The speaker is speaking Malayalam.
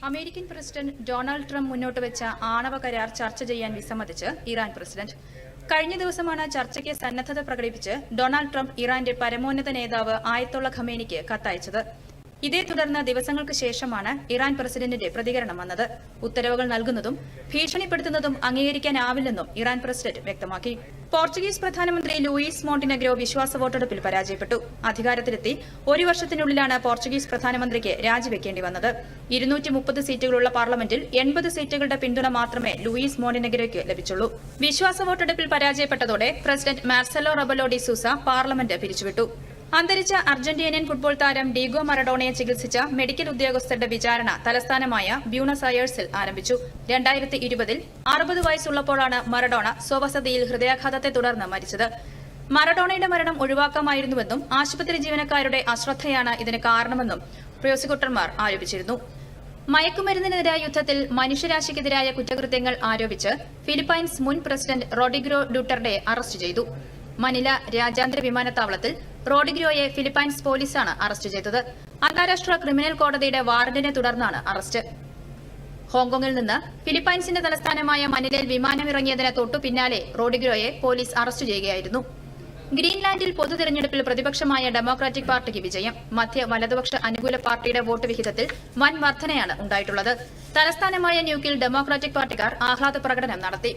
അമേരിക്കൻ പ്രസിഡന്റ് ഡൊണാൾഡ് ട്രംപ് മുന്നോട്ട് വെച്ച ആണവ കരാർ ചർച്ച ചെയ്യാൻ വിസമ്മതിച്ച് ഇറാൻ പ്രസിഡന്റ്. കഴിഞ്ഞ ദിവസമാണ് ചർച്ചയ്ക്ക് സന്നദ്ധത പ്രകടിപ്പിച്ച് ഡൊണാൾഡ് ട്രംപ് ഇറാന്റെ പരമോന്നത നേതാവ് ആയത്തുള്ള ഖമേനിക്ക് കത്തയച്ചത്. ഇതേ തുടർന്ന് ദിവസങ്ങൾക്ക് ശേഷമാണ് ഇറാൻ പ്രസിഡന്റിന്റെ പ്രതികരണം വന്നത്. ഉത്തരവുകൾ നൽകുന്നതും ഭീഷണിപ്പെടുത്തുന്നതും അംഗീകരിക്കാനാവില്ലെന്നും ഇറാൻ പ്രസിഡന്റ് വ്യക്തമാക്കി. പോർച്ചുഗീസ് പ്രധാനമന്ത്രി ലൂയിസ് മോണ്ടിനെഗ്രോ വിശ്വാസ വോട്ടെടുപ്പിൽ പരാജയപ്പെട്ടു. അധികാരത്തിലെത്തി ഒരു വർഷത്തിനുള്ളിലാണ് പോർച്ചുഗീസ് പ്രധാനമന്ത്രിക്ക് രാജിവെക്കേണ്ടി വന്നത്. 230 സീറ്റുകളുള്ള പാർലമെന്റിൽ 80 സീറ്റുകളുടെ പിന്തുണ മാത്രമേ ലൂയിസ് മോണ്ടിനെഗ്രോയ്ക്ക് ലഭിച്ചുള്ളൂ. വിശ്വാസ വോട്ടെടുപ്പിൽ പരാജയപ്പെട്ടതോടെ president Marcelo Rebelo de Sousa parliament പിരിച്ചുവിട്ടു. അന്തരിച്ച അർജന്റീനിയൻ ഫുട്ബോൾ താരം ഡീഗോ മറഡോണയെ ചികിത്സിച്ച മെഡിക്കൽ ഉദ്യോഗസ്ഥരുടെ വിചാരണ തലസ്ഥാനമായ ബ്യൂണസ് അയേഴ്സിൽ ആരംഭിച്ചു. 2020-ൽ 60 വയസ്സുള്ളപ്പോഴാണ് മറഡോണ സ്വവസതിയിൽ ഹൃദയാഘാതത്തെ തുടർന്ന് മരിച്ചത്. മറഡോണയുടെ മരണം ഒഴിവാക്കാമായിരുന്നുവെന്നും ആശുപത്രി ജീവനക്കാരുടെ അശ്രദ്ധയാണ് ഇതിന് കാരണമെന്നും പ്രോസിക്യൂട്ടർമാർ ആരോപിച്ചിരുന്നു. മയക്കുമരുന്നിനെതിരായ യുദ്ധത്തിൽ മനുഷ്യരാശിക്കെതിരായ കുറ്റകൃത്യങ്ങൾ ആരോപിച്ച് ഫിലിപ്പൈൻസ് മുൻ പ്രസിഡന്റ് റോഡ്രിഗോ ഡുട്ടർഡെ അറസ്റ്റ് ചെയ്തു. മനില രാജ്യാന്തര വിമാനത്താവളത്തിൽ റോഡ്രിഗോയെ ഫിലിപ്പൈൻസ് പോലീസാണ് അറസ്റ്റ് ചെയ്തത്. അന്താരാഷ്ട്ര ക്രിമിനൽ കോടതിയുടെ വാറന്റിനെ തുടർന്നാണ് അറസ്റ്റ്. ഹോങ്കോങ്ങിൽ നിന്ന് ഫിലിപ്പൈൻസിന്റെ തലസ്ഥാനമായ മനിലയിൽ വിമാനമിറങ്ങിയതിന് തൊട്ടു പിന്നാലെ റോഡ്രിഗോയെ പോലീസ് അറസ്റ്റ് ചെയ്യുകയായിരുന്നു. ഗ്രീൻലാൻഡിൽ പൊതു തെരഞ്ഞെടുപ്പിൽ പ്രതിപക്ഷമായ ഡെമോക്രാറ്റിക് പാർട്ടിക്ക് വിജയം. മധ്യ വലതുപക്ഷ അനുകൂല പാർട്ടിയുടെ വോട്ട് വിഹിതത്തിൽ വൻ വർധനയാണ് ഉണ്ടായിട്ടുള്ളത്. തലസ്ഥാനമായ ന്യൂക്കിൽ ഡെമോക്രാറ്റിക് പാർട്ടിക്കാർ ആഹ്ലാദ പ്രകടനം നടത്തി.